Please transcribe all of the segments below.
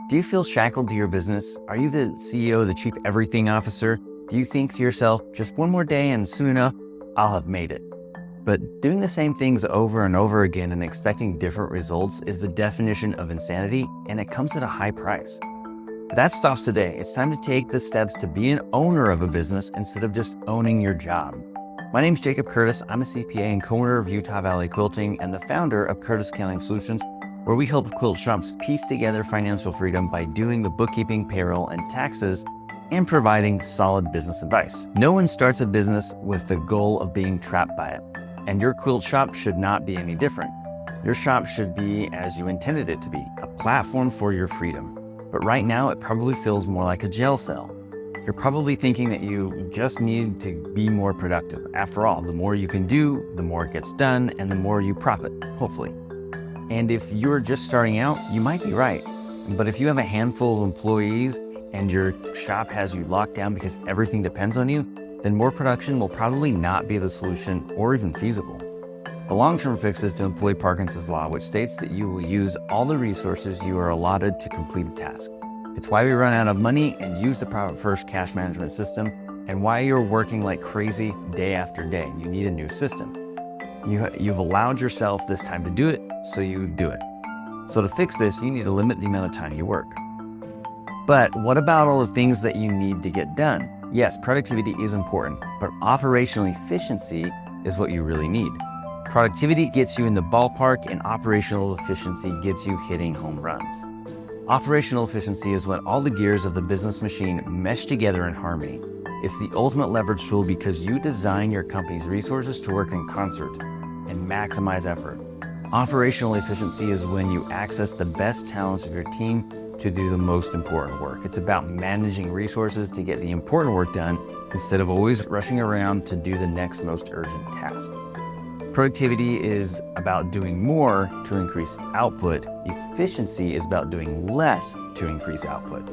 Do you feel shackled to your business? Are you the CEO, the chief everything officer? Do you think to yourself, just one more day and soon enough, I'll have made it? But doing the same things over and over again and expecting different results is the definition of insanity, and it comes at a high price. But that stops today. It's time to take the steps to be an owner of a business instead of just owning your job. My name is Jacob Curtis. I'm a CPA and co-owner of Utah Valley Quilting and the founder of Curtis Accounting Solutions, where we help quilt shops piece together financial freedom by doing the bookkeeping, payroll, and taxes, and providing solid business advice. No one starts a business with the goal of being trapped by it, and your quilt shop should not be any different. Your shop should be as you intended it to be, a platform for your freedom. But right now, it probably feels more like a jail cell. You're probably thinking that you just need to be more productive. After all, the more you can do, the more it gets done, and the more you profit, hopefully. And if you're just starting out, you might be right. But if you have a handful of employees and your shop has you locked down because everything depends on you, then more production will probably not be the solution or even feasible. The long-term fix is to employ Parkinson's law, which states that you will use all the resources you are allotted to complete a task. It's why we run out of money and use the Profit First cash management system, and why you're working like crazy day after day. You need a new system. You've allowed yourself this time to do it, so you do it. So to fix this, you need to limit the amount of time you work. But what about all the things that you need to get done? Yes, productivity is important, but operational efficiency is what you really need. Productivity gets you in the ballpark, and operational efficiency gets you hitting home runs. Operational efficiency is when all the gears of the business machine mesh together in harmony. It's the ultimate leverage tool because you design your company's resources to work in concert and maximize effort. Operational efficiency is when you access the best talents of your team to do the most important work. It's about managing resources to get the important work done instead of always rushing around to do the next most urgent task. Productivity is about doing more to increase output. Efficiency is about doing less to increase output.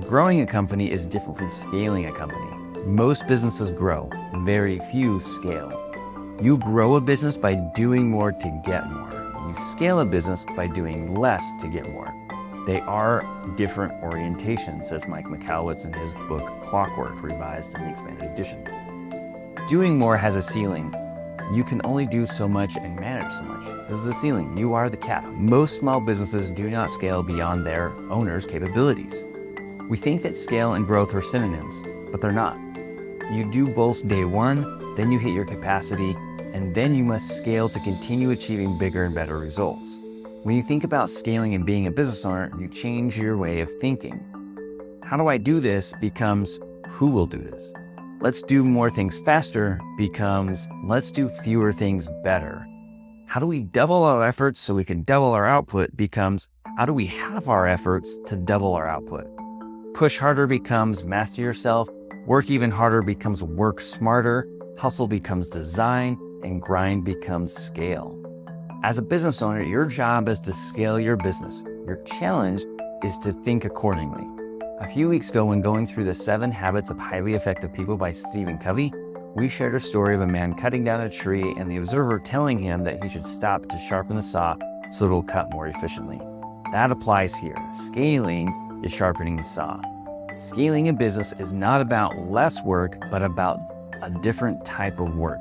Growing a company is different from scaling a company. Most businesses grow, very few scale. You grow a business by doing more to get more. You scale a business by doing less to get more. They are different orientations, says Mike Michalowicz in his book Clockwork, revised in the expanded edition. Doing more has a ceiling. You can only do so much and manage so much. This is a ceiling. You are the cap. Most small businesses do not scale beyond their owners' capabilities. We think that scale and growth are synonyms, but they're not. You do both day one, then you hit your capacity, and then you must scale to continue achieving bigger and better results. When you think about scaling and being a business owner, you change your way of thinking. How do I do this becomes who will do this? Let's do more things faster becomes let's do fewer things better. How do we double our efforts so we can double our output becomes how do we halve our efforts to double our output? Push harder becomes master yourself. Work even harder becomes work smarter. Hustle becomes design, and grind becomes scale. As a business owner, your job is to scale your business. Your challenge is to think accordingly. A few weeks ago, when going through the 7 Habits of Highly Effective People by Stephen Covey, we shared a story of a man cutting down a tree and the observer telling him that he should stop to sharpen the saw so it will cut more efficiently. That applies here. Scaling is sharpening the saw. Scaling a business is not about less work, but about a different type of work.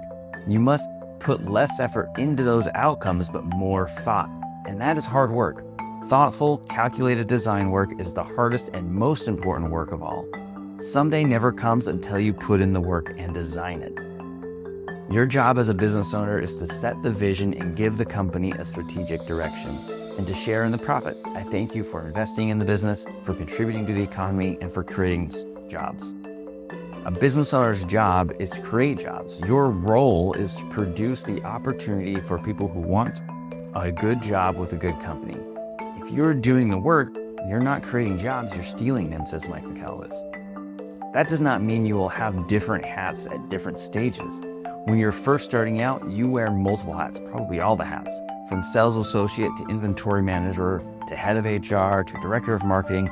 You must put less effort into those outcomes, but more thought. And that is hard work. Thoughtful, calculated design work is the hardest and most important work of all. Someday never comes until you put in the work and design it. Your job as a business owner is to set the vision and give the company a strategic direction, and to share in the profit. I thank you for investing in the business, for contributing to the economy, and for creating jobs. A business owner's job is to create jobs. Your role is to produce the opportunity for people who want a good job with a good company. If you're doing the work, you're not creating jobs, you're stealing them, says Mike Michalowicz. That does not mean you will have different hats at different stages. When you're first starting out, you wear multiple hats, probably all the hats, from sales associate to inventory manager, to head of HR, to director of marketing.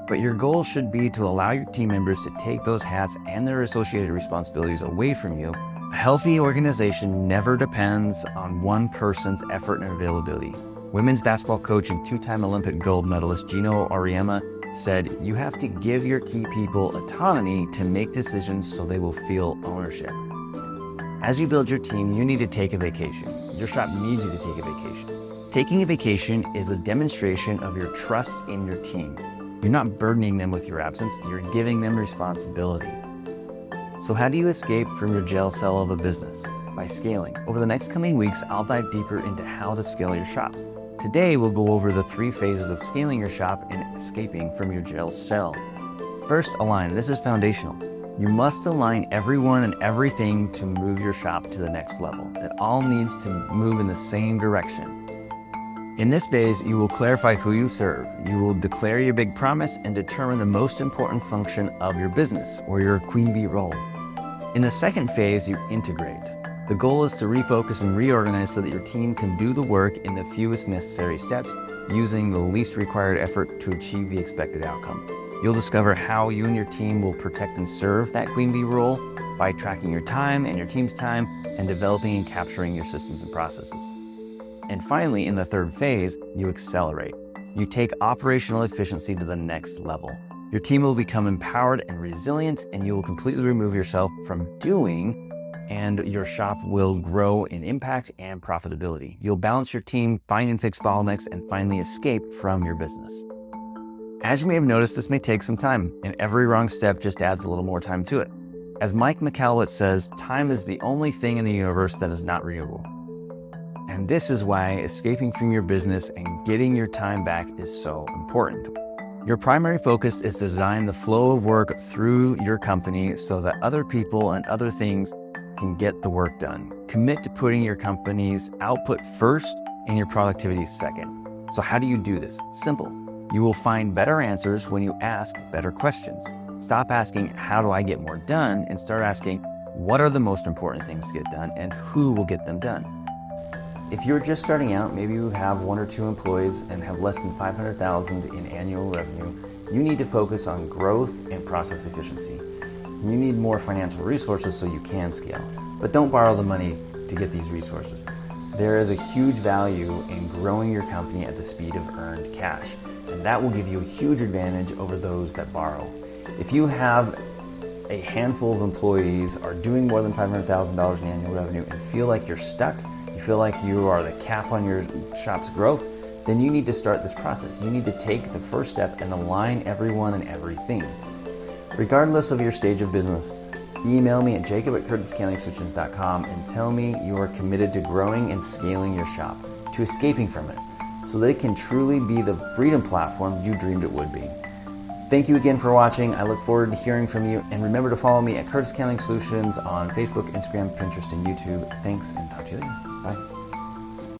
But your goal should be to allow your team members to take those hats and their associated responsibilities away from you. A healthy organization never depends on one person's effort and availability. Women's basketball coach and two-time Olympic gold medalist Gino Auriemma said, "You have to give your key people autonomy to make decisions so they will feel ownership." As you build your team, you need to take a vacation. Your shop needs you to take a vacation. Taking a vacation is a demonstration of your trust in your team. You're not burdening them with your absence, you're giving them responsibility. So how do you escape from your jail cell of a business? By scaling. Over the next coming weeks, I'll dive deeper into how to scale your shop. Today, we'll go over the 3 phases of scaling your shop and escaping from your jail cell. First, align. This is foundational. You must align everyone and everything to move your shop to the next level. It all needs to move in the same direction. In this phase, you will clarify who you serve. You will declare your big promise and determine the most important function of your business, or your queen bee role. In the second phase, you integrate. The goal is to refocus and reorganize so that your team can do the work in the fewest necessary steps, using the least required effort to achieve the expected outcome. You'll discover how you and your team will protect and serve that queen bee role by tracking your time and your team's time and developing and capturing your systems and processes. And finally, in the third phase, you accelerate. You take operational efficiency to the next level. Your team will become empowered and resilient, and you will completely remove yourself from doing, and your shop will grow in impact and profitability. You'll balance your team, find and fix bottlenecks, and finally escape from your business. As you may have noticed, this may take some time, and every wrong step just adds a little more time to it. As Mike McAllitt says, time is the only thing in the universe that is not renewable. And this is why escaping from your business and getting your time back is so important. Your primary focus is to design the flow of work through your company so that other people and other things can get the work done. Commit to putting your company's output first and your productivity second. So how do you do this? Simple. You will find better answers when you ask better questions. Stop asking, how do I get more done? And start asking, what are the most important things to get done and who will get them done? If you're just starting out, maybe you have 1 or 2 employees and have less than $500,000 in annual revenue, you need to focus on growth and process efficiency. You need more financial resources so you can scale, but don't borrow the money to get these resources. There is a huge value in growing your company at the speed of earned cash, and that will give you a huge advantage over those that borrow. If you have a handful of employees, are doing more than $500,000 in annual revenue and feel like you're stuck, you feel like you are the cap on your shop's growth, then you need to start this process. You need to take the first step and align everyone and everything. Regardless of your stage of business, email me at jacob@curtisscalingsolutions.com and tell me you are committed to growing and scaling your shop, to escaping from it, so that it can truly be the freedom platform you dreamed it would be. Thank you again for watching. I look forward to hearing from you, and remember to follow me at Curtis Accounting Solutions on Facebook, Instagram, Pinterest, and YouTube. Thanks, and talk to you later. Bye.